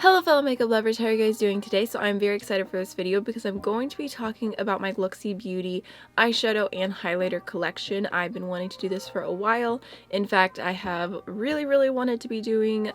Hello fellow makeup lovers, how are you guys doing today? So I'm very excited for this video because I'm going to be talking about my Looxi Beauty eyeshadow and highlighter collection. I've been wanting to do this for a while. In fact, I have really wanted to be doing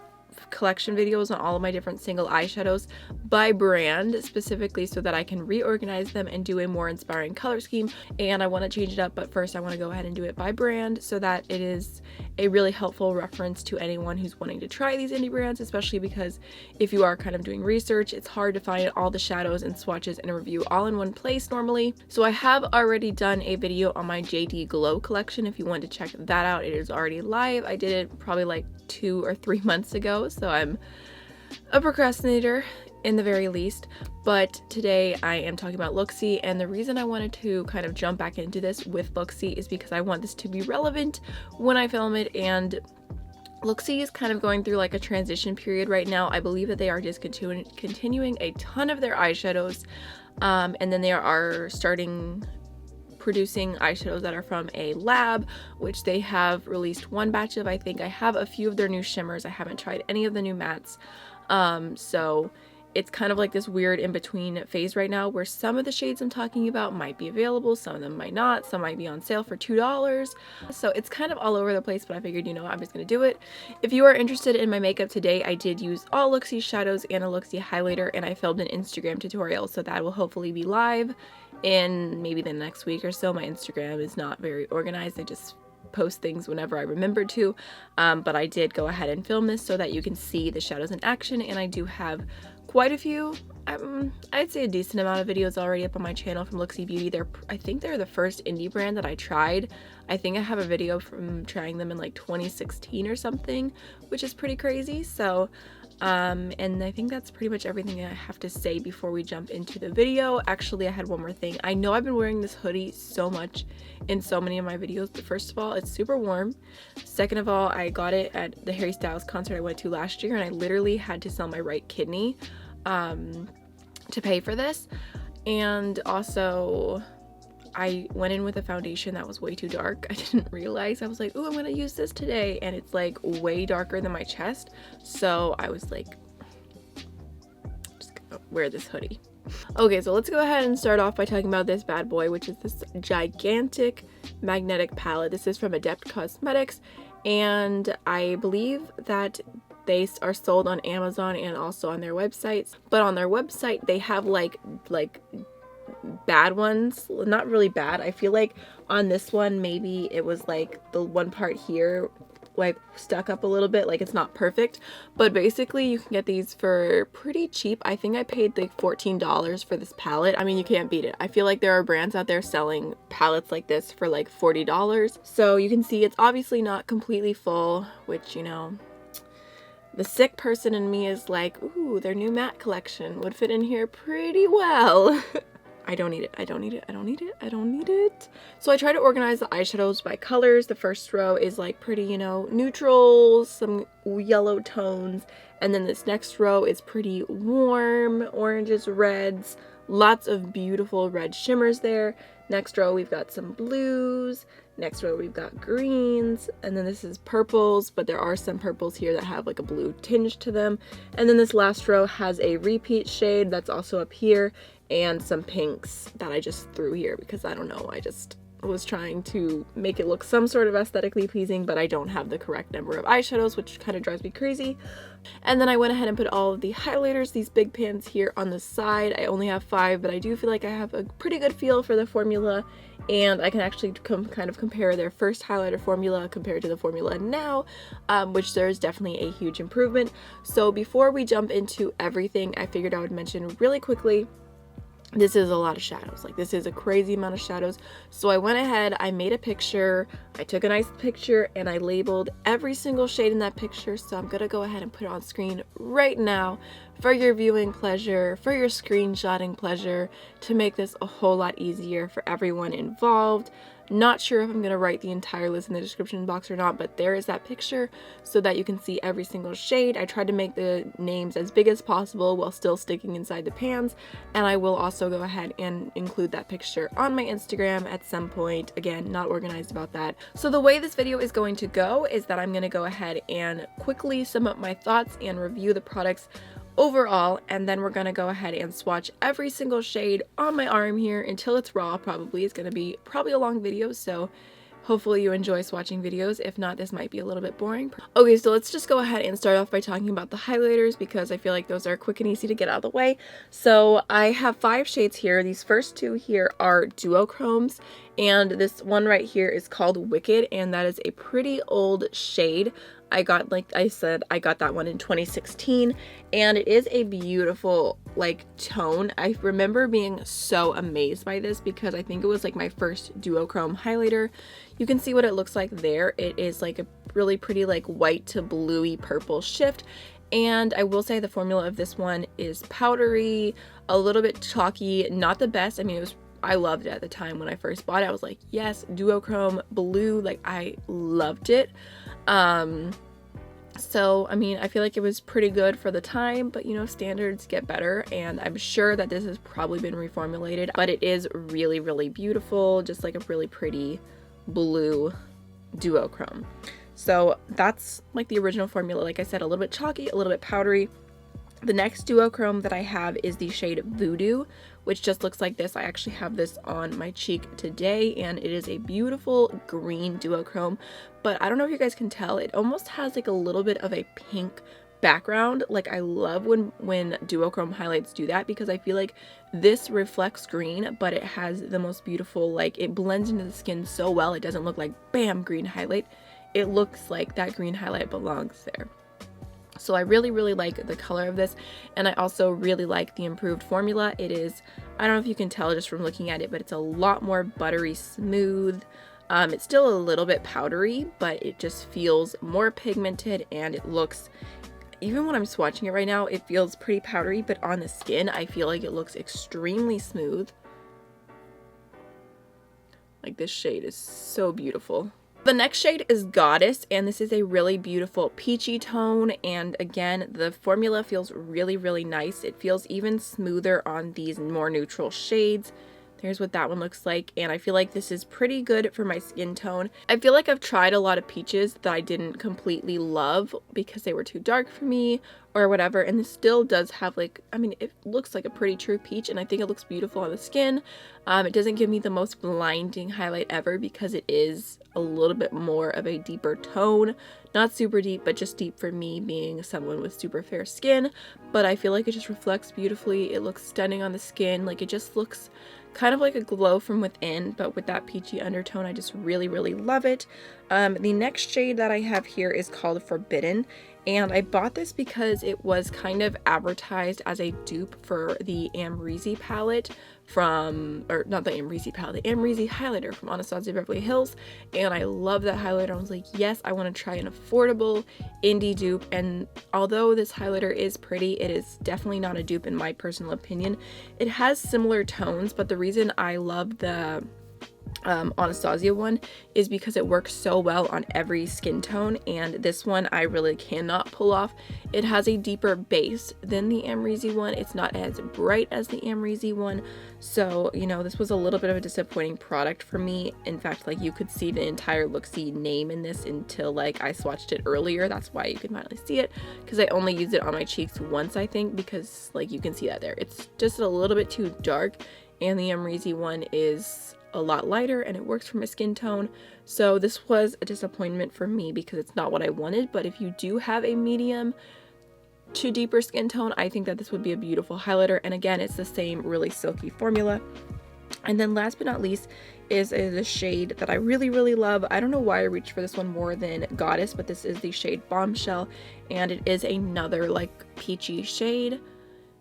collection videos on all of my different single eyeshadows by brand, specifically so that I can reorganize them and do a more inspiring color scheme. And I want to change it up, but first I want to go ahead and do it by brand so that it is a really helpful reference to anyone who's wanting to try these indie brands, especially because if you are kind of doing research, it's hard to find all the shadows and swatches and a review all in one place normally. So I have already done a video on my JD Glow collection. If you want to check that out, it is already live. I did it probably like 2 or 3 months ago, so I'm a procrastinator in the very least. But today I am talking about Looxi, and the reason I wanted to kind of jump back into this with Looxi is because I want this to be relevant when I film it. And Looxi is kind of going through like a transition period right now. I believe that they are discontinuing a ton of their eyeshadows, and then they are starting producing eyeshadows that are from a lab, which they have released one batch of. I think I have a few of their new shimmers. I haven't tried any of the new mattes. So it's kind of like this weird in-between phase right now where some of the shades I'm talking about might be available, some of them might not, some might be on sale for $2. So it's kind of all over the place, but I figured, you know what, I'm just gonna do it. If you are interested in my makeup today, I did use all Looxi shadows and a Looxi highlighter, and I filmed an Instagram tutorial, so that will hopefully be live in maybe the next week or so. My Instagram is not very organized. I just post things whenever I remember to, but I did go ahead and film this so that you can see the shadows in action, and I do have quite a few, I'd say a decent amount of videos already up on my channel from Looxi Beauty. I think they're the first indie brand that I tried. I think I have a video from trying them in like 2016 or something, which is pretty crazy. So and I think that's pretty much everything I have to say before we jump into the video. Actually, I had one more thing. I know I've been wearing this hoodie so much in so many of my videos, but first of all, it's super warm. Second of all, I got it at the Harry Styles concert I went to last year, and I literally had to sell my right kidney to pay for this. And also, I went in with a foundation that was way too dark. I didn't realize. I was like, oh, I'm gonna use this today, and it's like way darker than my chest. So I was like, I'm just gonna wear this hoodie. Okay, so let's go ahead and start off by talking about this bad boy, which is this gigantic magnetic palette. This is from Adept Cosmetics, and I believe that they are sold on Amazon and also on their websites. But on their website, they have like bad ones. Not really bad. I feel like on this one, maybe it was like the one part here like stuck up a little bit, like it's not perfect. But basically you can get these for pretty cheap. I think I paid like $14 for this palette. I mean, you can't beat it. I feel like there are brands out there selling palettes like this for like $40. So you can see it's obviously not completely full, which, you know, the sick person in me is like, ooh, their new matte collection would fit in here pretty well. I don't need it. I don't need it. I don't need it. I don't need it. So I try to organize the eyeshadows by colors. The first row is like pretty, you know, neutrals, some yellow tones. And then this next row is pretty warm, oranges, reds, lots of beautiful red shimmers there. Next row, we've got some blues. Next row, we've got greens. And then this is purples, but there are some purples here that have like a blue tinge to them. And then this last row has a repeat shade that's also up here, and some pinks that I just threw here because I don't know, I just was trying to make it look some sort of aesthetically pleasing, but I don't have the correct number of eyeshadows, which kind of drives me crazy. And then I went ahead and put all of the highlighters, these big pans here on the side. I only have 5, but I do feel like I have a pretty good feel for the formula, and I can actually kind of compare their first highlighter formula compared to the formula now, which there's definitely a huge improvement. So before we jump into everything, I figured I would mention really quickly, this is a lot of shadows. Like, this is a crazy amount of shadows. So I went ahead, I made a picture, I took a nice picture, and I labeled every single shade in that picture. So I'm gonna go ahead and put it on screen right now for your viewing pleasure, for your screenshotting pleasure, to make this a whole lot easier for everyone involved. Not sure if I'm going to write the entire list in the description box or not, but there is that picture so that you can see every single shade. I tried to make the names as big as possible while still sticking inside the pans, and I will also go ahead and include that picture on my Instagram at some point. Again, not organized about that. So the way this video is going to go is that I'm going to go ahead and quickly sum up my thoughts and review the products overall, and then we're gonna go ahead and swatch every single shade on my arm here until it's raw. Probably it's gonna be a long video, so hopefully you enjoy swatching videos. If not, this might be a little bit boring. Okay, so let's just go ahead and start off by talking about the highlighters, because I feel like those are quick and easy to get out of the way. So I have 5 shades here. These first 2 here are duochromes, and this one right here is called Wicked, and that is a pretty old shade. I got, like I said, I got that one in 2016, and it is a beautiful like tone. I remember being so amazed by this because I think it was like my first duochrome highlighter. You can see what it looks like there. It is like a really pretty like white to bluey purple shift, and I will say the formula of this one is powdery, a little bit chalky, not the best. I mean, I loved it at the time when I first bought it. I was like, yes, duochrome blue, like I loved it. So I mean, I feel like it was pretty good for the time, but you know, standards get better, and I'm sure that this has probably been reformulated, but it is really, really beautiful, just like a really pretty blue duochrome. So that's like the original formula. Like I said, a little bit chalky, a little bit powdery. The next duochrome that I have is the shade Voodoo, which just looks like this. I actually have this on my cheek today, and it is a beautiful green duochrome, but I don't know if you guys can tell, it almost has like a little bit of a pink background. Like I love when duochrome highlights do that, because I feel like this reflects green, but it has the most beautiful, like it blends into the skin so well. It doesn't look like bam, green highlight. It looks like that green highlight belongs there. So I really, really like the color of this, and I also really like the improved formula. It is, I don't know if you can tell just from looking at it, but it's a lot more buttery smooth. It's still a little bit powdery, but it just feels more pigmented, and it looks, even when I'm swatching it right now, it feels pretty powdery, but on the skin, I feel like it looks extremely smooth. Like this shade is so beautiful. The next shade is Goddess, and this is a really beautiful peachy tone, and again, the formula feels really, really nice. It feels even smoother on these more neutral shades. There's what that one looks like, and I feel like this is pretty good for my skin tone. I feel like I've tried a lot of peaches that I didn't completely love because they were too dark for me or whatever, and this still does have like, I mean, it looks like a pretty true peach, and I think it looks beautiful on the skin. It doesn't give me the most blinding highlight ever because it is a little bit more of a deeper tone. Not super deep, but just deep for me being someone with super fair skin, but I feel like it just reflects beautifully. It looks stunning on the skin. Like it just looks kind of like a glow from within, but with that peachy undertone. I just really, really love it. The next shade that I have here is called Forbidden, and I bought this because it was kind of advertised as a dupe for the Amrezy palette from, or not the Amrezy palette, the Amrezy highlighter from Anastasia Beverly Hills, and I love that highlighter. I was like, yes, I want to try an affordable indie dupe, and although this highlighter is pretty, it is definitely not a dupe in my personal opinion. It has similar tones, but the reason I love the Anastasia one is because it works so well on every skin tone, and this one I really cannot pull off. It has a deeper base than the Amrezy one. It's not as bright as the Amrezy one, so you know, this was a little bit of a disappointing product for me. In fact, like you could see the entire Looxi name in this until like I swatched it earlier. That's why you can finally see it, because I only used it on my cheeks once, I think, because like you can see that there. It's just a little bit too dark, and the Amrezy one is a lot lighter and it works for my skin tone. So this was a disappointment for me because it's not what I wanted, but if you do have a medium to deeper skin tone, I think that this would be a beautiful highlighter. And again, it's the same really silky formula. And then last but not least is a shade that I really, really love. I don't know why I reached for this one more than Goddess, but this is the shade Bombshell, and it is another like peachy shade,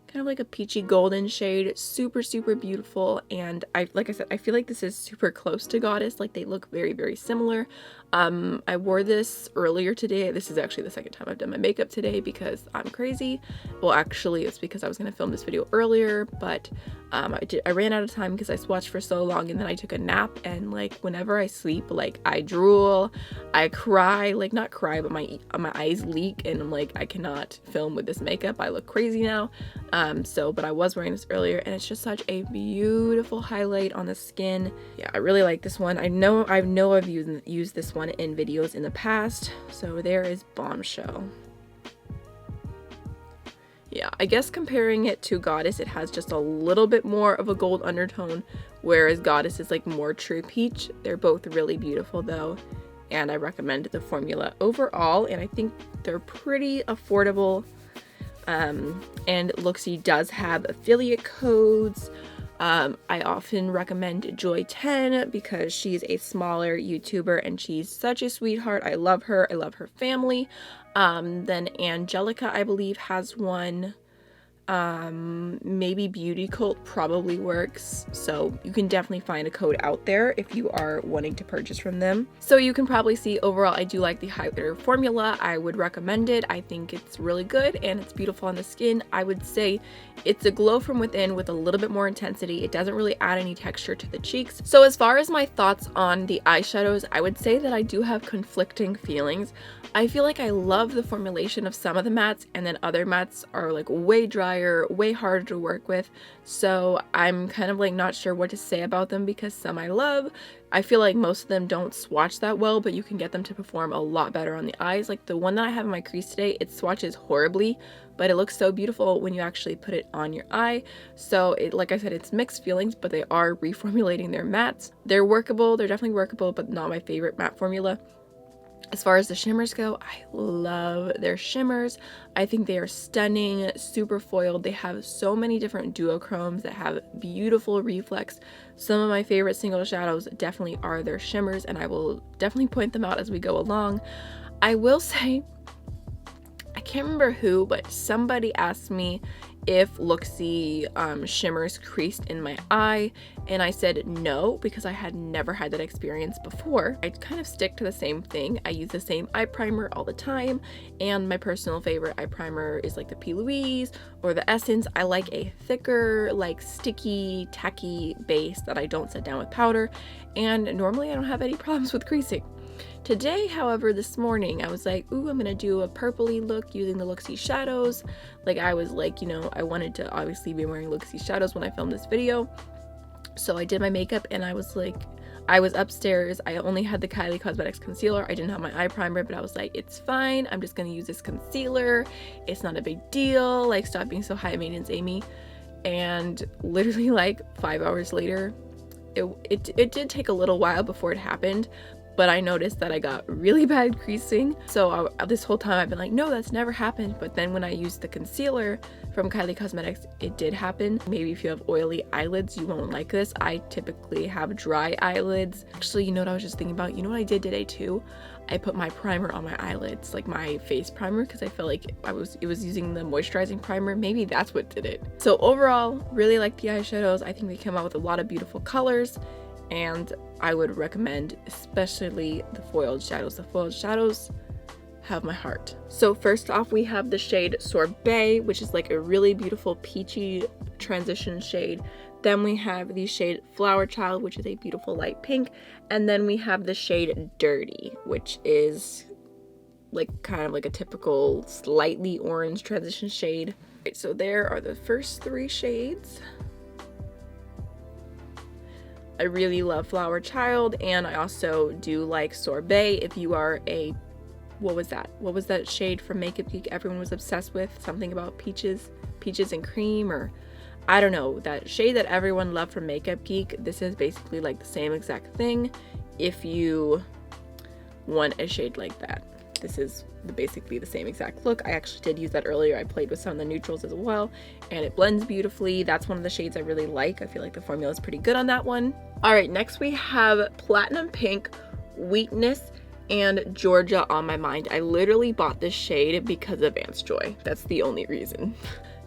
kind of like a peachy golden shade. Super, super beautiful, and like I said, I feel like this is super close to Goddess. Like they look very, very similar. I wore this earlier today. This is actually the second time I've done my makeup today because I'm crazy. Well, actually it's because I was going to film this video earlier, but I ran out of time because I swatched for so long, and then I took a nap, and like whenever I sleep, like I drool, I cry, like not cry, but my eyes leak, and I'm like, I cannot film with this makeup. I look crazy now. But I was wearing this earlier, and it's just such a beautiful highlight on the skin. Yeah, I really like this one. I know I've used this one in videos in the past. So there is Bombshell. Yeah, I guess comparing it to Goddess, it has just a little bit more of a gold undertone, whereas Goddess is like more true peach. They're both really beautiful though, and I recommend the formula overall, and I think they're pretty affordable. And Looxi does have affiliate codes. I often recommend Joy10 because she's a smaller YouTuber and she's such a sweetheart. I love her. I love her family. Then Angelica, I believe, has one. Maybe Beauty Cult probably works, so you can definitely find a code out there if you are wanting to purchase from them. So you can probably see overall I do like the highlighter formula. I would recommend it. I think it's really good and it's beautiful on the skin. I would say it's a glow from within with a little bit more intensity. It doesn't really add any texture to the cheeks. So as far as my thoughts on the eyeshadows, I would say that I do have conflicting feelings. I feel like I love the formulation of some of the mattes, and then other mattes are like way drier, way harder to work with. So I'm kind of like not sure what to say about them because some I love. I feel like most of them don't swatch that well, but you can get them to perform a lot better on the eyes. Like the one that I have in my crease today, it swatches horribly, but it looks so beautiful when you actually put it on your eye. So like I said, it's mixed feelings, but they are reformulating their mattes. They're workable, they're definitely workable, but not my favorite matte formula. As far as the shimmers go, I love their shimmers. I think they are stunning, super foiled. They have so many different duochromes that have beautiful reflex. Some of my favorite single shadows definitely are their shimmers, and I will definitely point them out as we go along. I will say, I can't remember who, but somebody asked me if Looxi shimmers creased in my eye, and I said no because I had never had that experience before. I kind of stick to the same thing. I use the same eye primer all the time, and my personal favorite eye primer is like the P. Louise or the Essence. I like a thicker, like sticky, tacky base that I don't set down with powder, and normally I don't have any problems with creasing. Today, however, this morning, I was like, ooh, I'm gonna do a purpley look using the Looxi shadows. Like, I was like, you know, I wanted to obviously be wearing Looxi shadows when I filmed this video. So I did my makeup, and I was like, I was upstairs. I only had the Kylie Cosmetics concealer. I didn't have my eye primer, but I was like, it's fine. I'm just gonna use this concealer. It's not a big deal. Like, stop being so high maintenance, Amy. And literally like 5 hours later, it did take a little while before it happened, but I noticed that I got really bad creasing. So this whole time I've been like, no, that's never happened. But then when I used the concealer from Kylie Cosmetics, it did happen. Maybe if you have oily eyelids, you won't like this. I typically have dry eyelids. Actually, you know what I was just thinking about? You know what I did today too? I put my primer on my eyelids, like my face primer, because I felt like it was using the moisturizing primer. Maybe that's what did it. So overall, really like the eyeshadows. I think they come out with a lot of beautiful colors, and I would recommend especially the foiled shadows. The foiled shadows have my heart. So first off, we have the shade Sorbet, which is like a really beautiful peachy transition shade. Then we have the shade Flower Child, which is a beautiful light pink. And then we have the shade Dirty, which is like kind of like a typical slightly orange transition shade. Right, so there are the first three shades. I really love Flower Child, and I also do like Sorbet. If you are a, what was that shade from Makeup Geek everyone was obsessed with? Something about peaches and cream, or I don't know, that shade that everyone loved from Makeup Geek. This is basically like the same exact thing. If you want a shade like that, this is basically the same exact look. I actually did use that earlier. I played with some of the neutrals as well, and it blends beautifully. That's one of the shades I really like. I feel like the formula is pretty good on that one. All right, next we have Platinum Pink, Weakness, and Georgia on My Mind. I literally bought this shade because of Vance Joy. That's the only reason.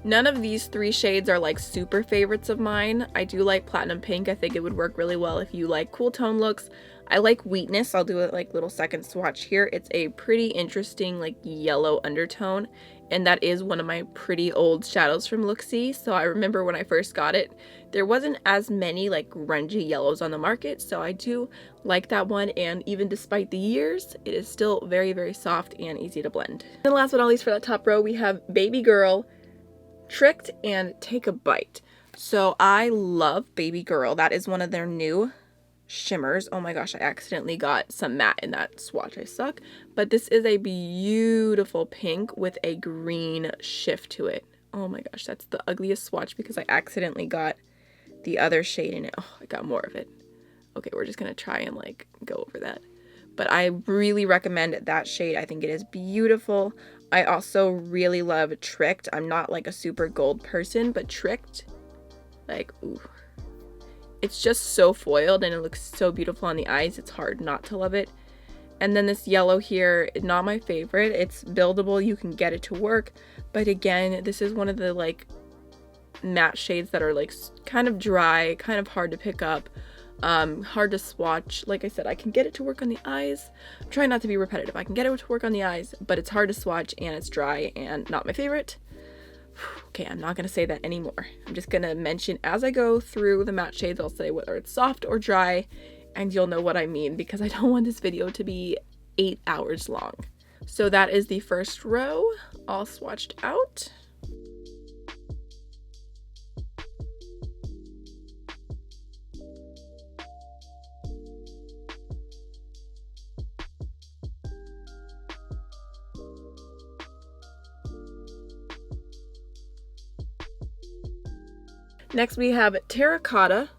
None of these three shades are like super favorites of mine. I do like Platinum Pink. I think it would work really well if you like cool tone looks. I like Weakness. I'll do it like little second swatch here. It's a pretty interesting like yellow undertone, and that is one of my pretty old shadows from Looxi. So I remember when I first got it, there wasn't as many like grungy yellows on the market, so I do like that one, and even despite the years, it is still very, very soft and easy to blend. And last but not least, for that top row, we have Baby Girl, Tricked, and Take a Bite. So I love Baby Girl. That is one of their new shimmers. Oh my gosh, I accidentally got some matte in that swatch. I suck. But this is a beautiful pink with a green shift to it. Oh my gosh, that's the ugliest swatch because I accidentally got the other shade in it. Oh, I got more of it. Okay, we're just gonna try and like go over that. But I really recommend that shade. I think it is beautiful. I also really love Tricked. I'm not like a super gold person, but Tricked, like, ooh. It's just so foiled and it looks so beautiful on the eyes. It's hard not to love it. And then this yellow here, not my favorite. It's buildable, you can get it to work. But again, this is one of the like matte shades that are like kind of dry, kind of hard to pick up, hard to swatch. Like I said, I can get it to work on the eyes. I'm trying not to be repetitive. I can get it to work on the eyes, but it's hard to swatch and it's dry and not my favorite. Okay, I'm not going to say that anymore. I'm just going to mention as I go through the matte shades, I'll say whether it's soft or dry, and you'll know what I mean because I don't want this video to be 8 hours long. So that is the first row all swatched out. Next we have Terracotta,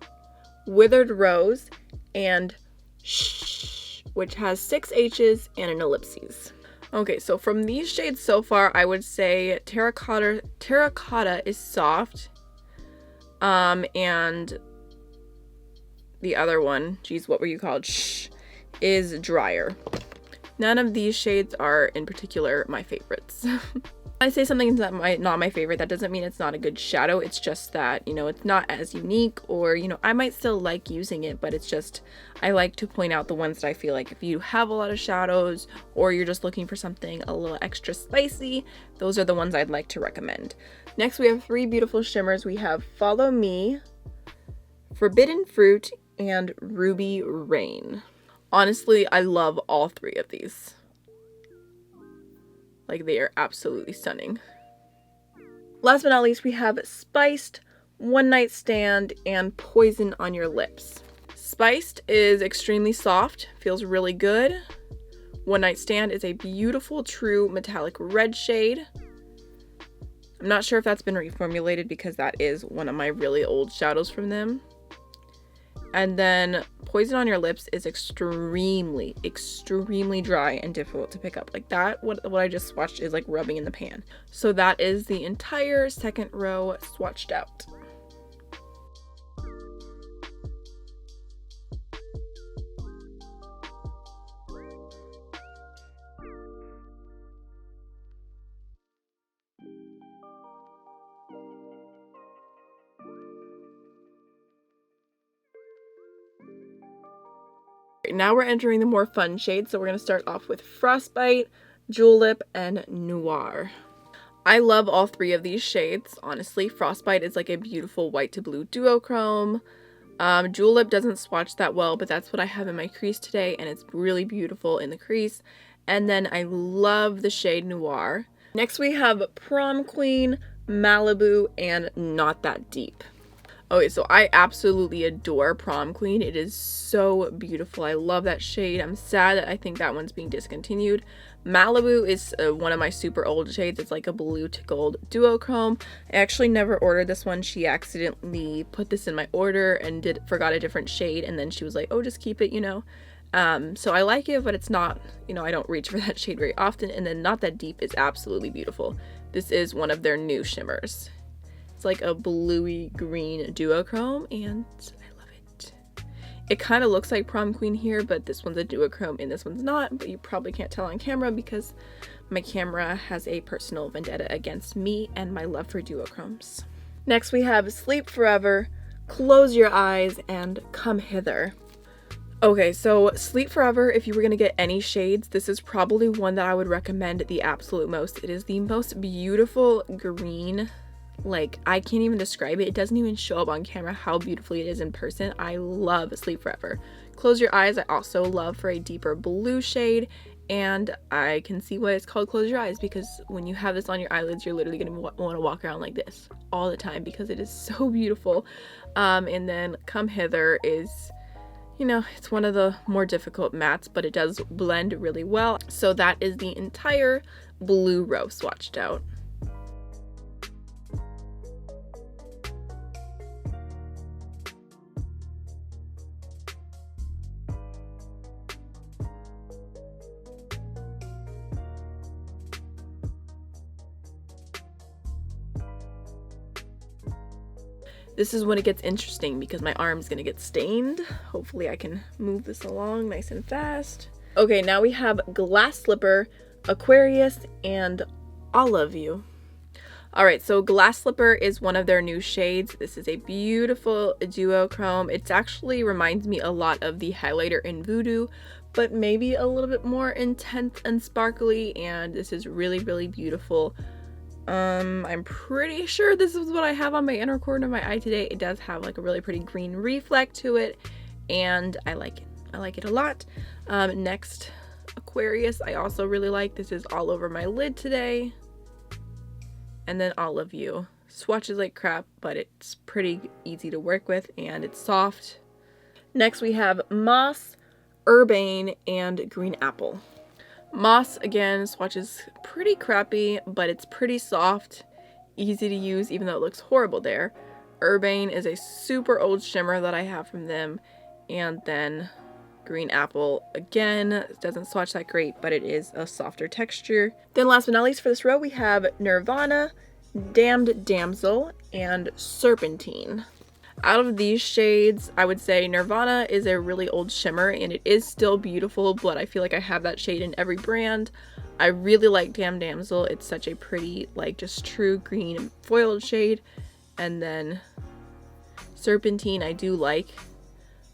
Withered Rose, and Shh, which has 6 H's and an ellipses. Okay, so from these shades so far, I would say Terracotta is soft, and the other one, geez, what were you called? Shh, is drier. None of these shades are in particular my favorites. I say something's not my favorite, that doesn't mean it's not a good shadow. It's just that, you know, it's not as unique, or, you know, I might still like using it, but it's just, I like to point out the ones that I feel like if you have a lot of shadows or you're just looking for something a little extra spicy, those are the ones I'd like to recommend. Next, we have 3 beautiful shimmers. We have Follow Me, Forbidden Fruit, and Ruby Rain. Honestly, I love all 3 of these. Like, they are absolutely stunning. Last but not least, we have Spiced, One Night Stand, and Poison on Your Lips. Spiced is extremely soft, feels really good. One Night Stand is a beautiful, true metallic red shade. I'm not sure if that's been reformulated because that is one of my really old shadows from them. And then Poison on Your Lips is extremely, extremely dry and difficult to pick up. Like that, what I just swatched is like rubbing in the pan. So that is the entire second row swatched out. Now we're entering the more fun shades, so we're going to start off with Frostbite, Julep, and Noir. I love all 3 of these shades, honestly. Frostbite is like a beautiful white to blue duochrome. Julep doesn't swatch that well, but that's what I have in my crease today, and it's really beautiful in the crease. And then I love the shade Noir. Next we have Prom Queen, Malibu, and Not That Deep. Okay, so I absolutely adore Prom Queen. It is so beautiful. I love that shade. I'm sad that I think that one's being discontinued. Malibu is one of my super old shades. It's like a blue to gold duochrome. I actually never ordered this one. She accidentally put this in my order and forgot a different shade, and then she was like, oh, just keep it, you know. So I like it, but it's not, you know, I don't reach for that shade very often. And then Not That Deep is absolutely beautiful. This is one of their new shimmers. It's like a bluey green duochrome, and I love it. It kind of looks like Prom Queen here, but this one's a duochrome and this one's not, but you probably can't tell on camera because my camera has a personal vendetta against me and my love for duochromes. Next we have Sleep Forever, Close Your Eyes, and Come Hither. Okay, so Sleep Forever, if you were going to get any shades, this is probably one that I would recommend the absolute most. It is the most beautiful green. Like, I can't even describe it. It doesn't even show up on camera how beautifully it is in person. I love Sleep Forever. Close Your Eyes, I also love for a deeper blue shade, and I can see why it's called Close Your Eyes, because when you have this on your eyelids, you're literally going to want to walk around like this all the time because it is so beautiful. And then Come Hither is, you know, it's one of the more difficult mattes, but it does blend really well. So that is the entire blue row swatched out. This is when it gets interesting because my arm's gonna get stained. Hopefully I can move this along nice and fast. Okay, now we have Glass Slipper, Aquarius, and Olive You. Alright, so Glass Slipper is one of their new shades. This is a beautiful duochrome. It actually reminds me a lot of the highlighter in Voodoo, but maybe a little bit more intense and sparkly, and this is really, really beautiful. I'm pretty sure this is what I have on my inner corner of my eye today. It does have like a really pretty green reflect to it, and I like it. I like it a lot. Next, Aquarius, I also really like. This is all over my lid today. And then Olive You. Swatches like crap, but it's pretty easy to work with, and it's soft. Next we have Moss, Urbane, and Green Apple. Moss, again, swatches pretty crappy, but it's pretty soft, easy to use, even though it looks horrible there. Urbane is a super old shimmer that I have from them. And then Green Apple, again, doesn't swatch that great, but it is a softer texture. Then last but not least for this row, we have Nirvana, Damned Damsel, and Serpentine. Out of these shades, I would say Nirvana is a really old shimmer, and it is still beautiful, but I feel like I have that shade in every brand. I really like Damned Damsel. It's such a pretty, like, just true green foiled shade. And then Serpentine I do like,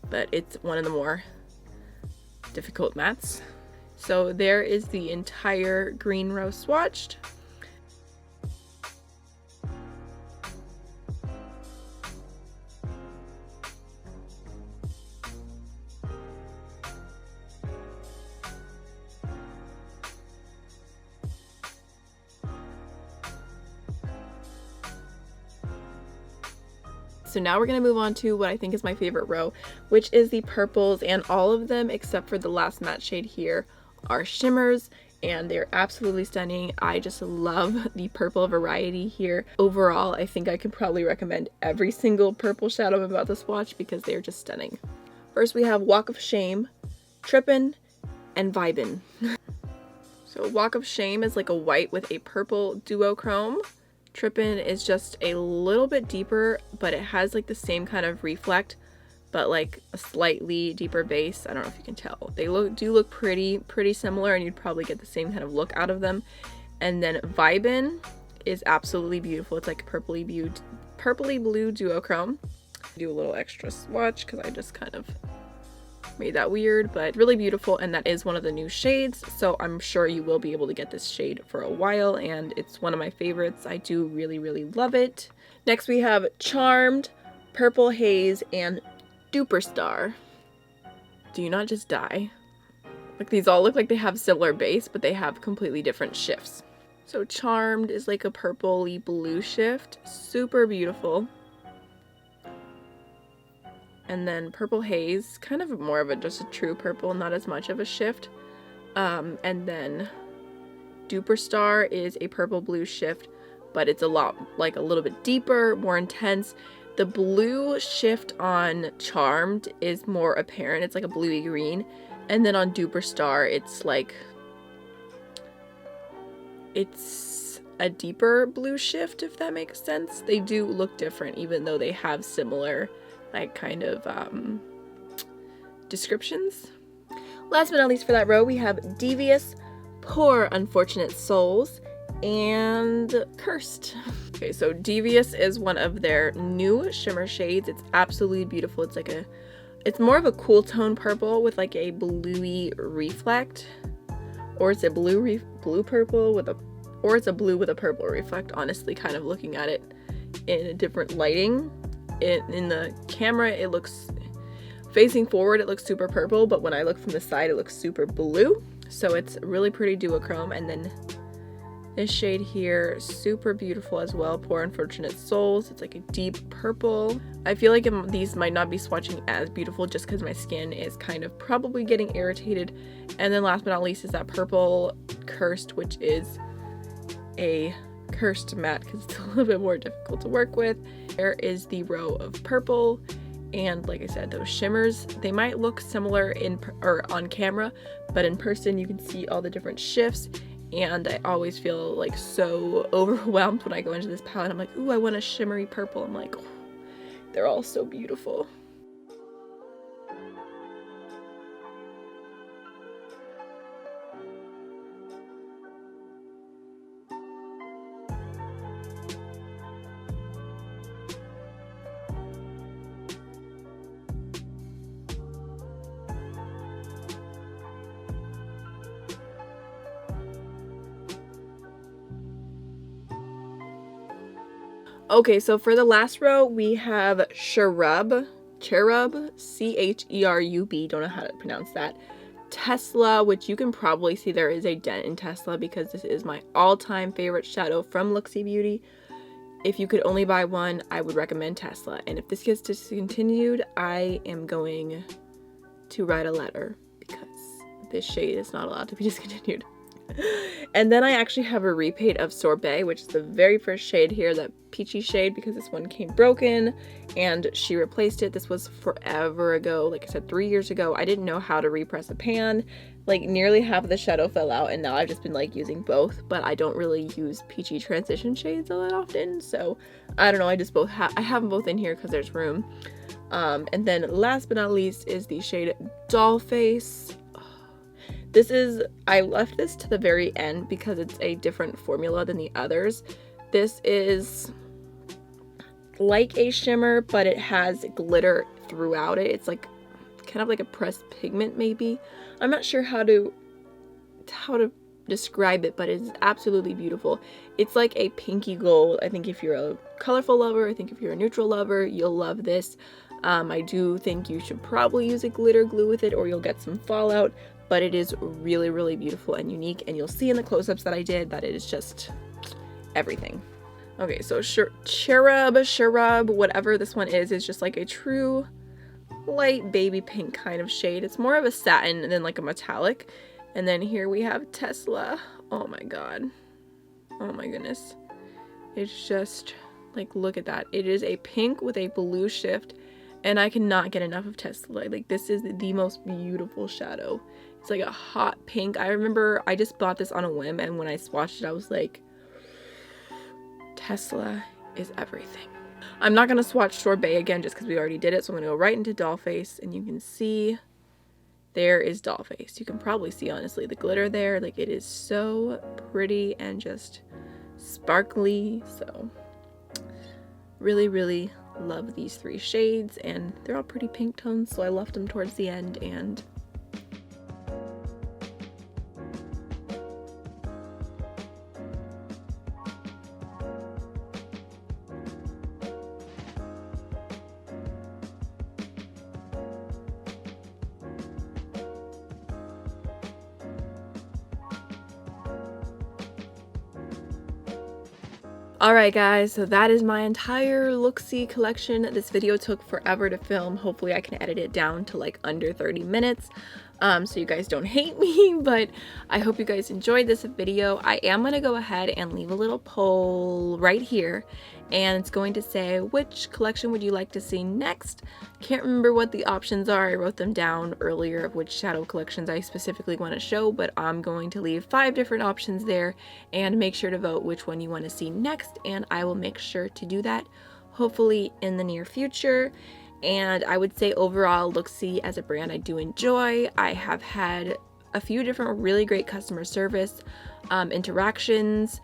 but it's one of the more difficult mattes. So there is the entire green row swatched. So now we're going to move on to what I think is my favorite row, which is the purples, and all of them except for the last matte shade here are shimmers, and they're absolutely stunning. I just love the purple variety here. Overall, I think I could probably recommend every single purple shadow I'm about to swatch because they're just stunning. First we have Walk of Shame, Trippin', and Vibin'. So Walk of Shame is like a white with a purple duochrome. Trippin' is just a little bit deeper, but it has like the same kind of reflect, but like a slightly deeper base. I don't know if you can tell. They do look pretty similar, and you'd probably get the same kind of look out of them. And then Vibin' is absolutely beautiful. It's like a purpley blue duochrome. Do a little extra swatch because I just kind of made that weird, but really beautiful, and that is one of the new shades, so I'm sure you will be able to get this shade for a while, and it's one of my favorites. I do really love it. Next we have Charmed, Purple Haze, and Duperstar. Do you not just die? Like, these all look like they have similar base, but they have completely different shifts. So Charmed is like a purpley blue shift, super beautiful. And then Purple Haze, kind of more of just a true purple, not as much of a shift. And then Duperstar is a purple blue shift, but it's a little bit deeper, more intense. The blue shift on Charmed is more apparent. It's like a bluey green. And then on Duperstar, it's a deeper blue shift, if that makes sense. They do look different, even though they have similar kind of descriptions. Last but not least for that row, we have Devious, Poor Unfortunate Souls, and Cursed. Okay, so Devious is one of their new shimmer shades. It's absolutely beautiful. It's more of a cool tone purple with like a bluey reflect, or it's a blue purple with a, or it's a blue with a purple reflect. Honestly, kind of looking at it in a different lighting. In the camera, it looks, facing forward, it looks super purple, but when I look from the side, it looks super blue. So it's really pretty duochrome. And then this shade here, super beautiful as well, Poor Unfortunate Souls. It's like a deep purple. I feel like these might not be swatching as beautiful just because my skin is kind of probably getting irritated. And then last but not least is that purple Cursed, which is a cursed matte because it's a little bit more difficult to work with. There is the row of purple, and like I said, those shimmers, they might look similar on camera, but in person you can see all the different shifts, and I always feel like so overwhelmed when I go into this palette. I'm like, ooh, I want a shimmery purple. I'm like, oh. They're all so beautiful. Okay, so for the last row, we have Cherub, C-H-E-R-U-B, don't know how to pronounce that. Tesla, which you can probably see there is a dent in Tesla because this is my all-time favorite shadow from Looxi Beauty. If you could only buy one, I would recommend Tesla. And if this gets discontinued, I am going to write a letter because this shade is not allowed to be discontinued. And then I actually have a repaint of Sorbet, which is the very first shade here, that peachy shade, because this one came broken and she replaced it. This was forever ago, like I said, 3 years ago. I didn't know how to repress a pan. Like nearly half of the shadow fell out, and now I've just been like using both, but I don't really use peachy transition shades all that often, so I don't know. I just I have them both in here because there's room. And then last but not least is the shade Dollface. This is, I left this to the very end because it's a different formula than the others. This is like a shimmer, but it has glitter throughout it. It's like kind of like a pressed pigment maybe. I'm not sure how to describe it, but it's absolutely beautiful. It's like a pinky gold. I think if you're a colorful lover, I think if you're a neutral lover, you'll love this. I do think you should probably use a glitter glue with it or you'll get some fallout, but it is really, really beautiful and unique, and you'll see in the close-ups that I did that it is just everything. Okay, so Cherub, whatever this one is just like a true light baby pink kind of shade. It's more of a satin than like a metallic. And then here we have Tesla. Oh my god. Oh my goodness. It's just like, look at that. It is a pink with a blue shift, and I cannot get enough of Tesla. Like, this is the most beautiful shadow. It's like a hot pink. I remember I just bought this on a whim, and when I swatched it, I was like, Tesla is everything. I'm not going to swatch Sorbet again just because we already did it, so I'm going to go right into Dollface, and you can see there is Dollface. You can probably see, honestly, the glitter there. Like, it is so pretty and just sparkly. So really, really love these three shades, and they're all pretty pink tones, so I left them towards the end. And alright guys, so that is my entire Looxi collection. This video took forever to film. Hopefully I can edit it down to like under 30 minutes so you guys don't hate me, but I hope you guys enjoyed this video. I am going to go ahead and leave a little poll right here, and it's going to say, which collection would you like to see next? Can't remember what the options are. I wrote them down earlier of which shadow collections I specifically want to show, but I'm going to leave 5 different options there, and make sure to vote which one you want to see next, and I will make sure to do that hopefully in the near future. And I would say overall, Looxi as a brand I do enjoy. I have had a few different really great customer service interactions,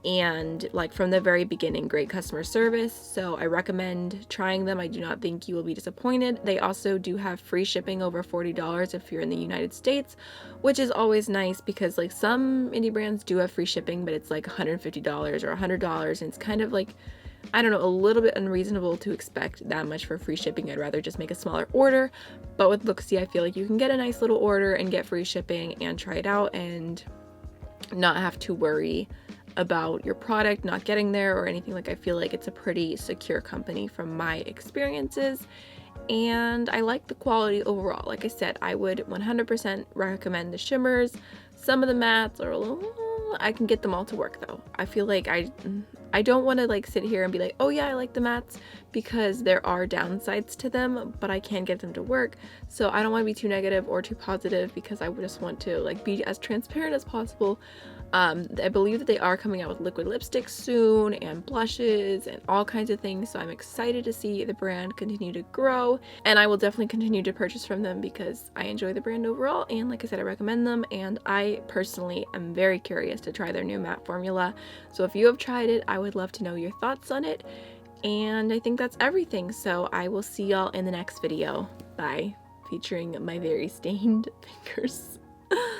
and like from the very beginning, great customer service, so I recommend trying them. I do not think you will be disappointed. They also do have free shipping over $40 if you're in the United States, which is always nice because like some indie brands do have free shipping, but it's like $150 or $100, and it's kind of like, I don't know, a little bit unreasonable to expect that much for free shipping. I'd rather just make a smaller order, but with Looxi I feel like you can get a nice little order and get free shipping and try it out and not have to worry about your product not getting there or anything. Like, I feel like it's a pretty secure company from my experiences, and I like the quality overall. Like I said, I would 100% recommend the shimmers. Some of the mattes are a little, I can get them all to work though. I feel like I don't want to like sit here and be like, oh yeah, I like the mattes, because there are downsides to them, but I can get them to work. So I don't want to be too negative or too positive because I just want to like be as transparent as possible. I believe that they are coming out with liquid lipsticks soon and blushes and all kinds of things, so I'm excited to see the brand continue to grow, and I will definitely continue to purchase from them because I enjoy the brand overall, and like I said, I recommend them, and I personally am very curious to try their new matte formula. So if you have tried it, I would love to know your thoughts on it, and I think that's everything, so I will see y'all in the next video. Bye. Featuring my very stained fingers.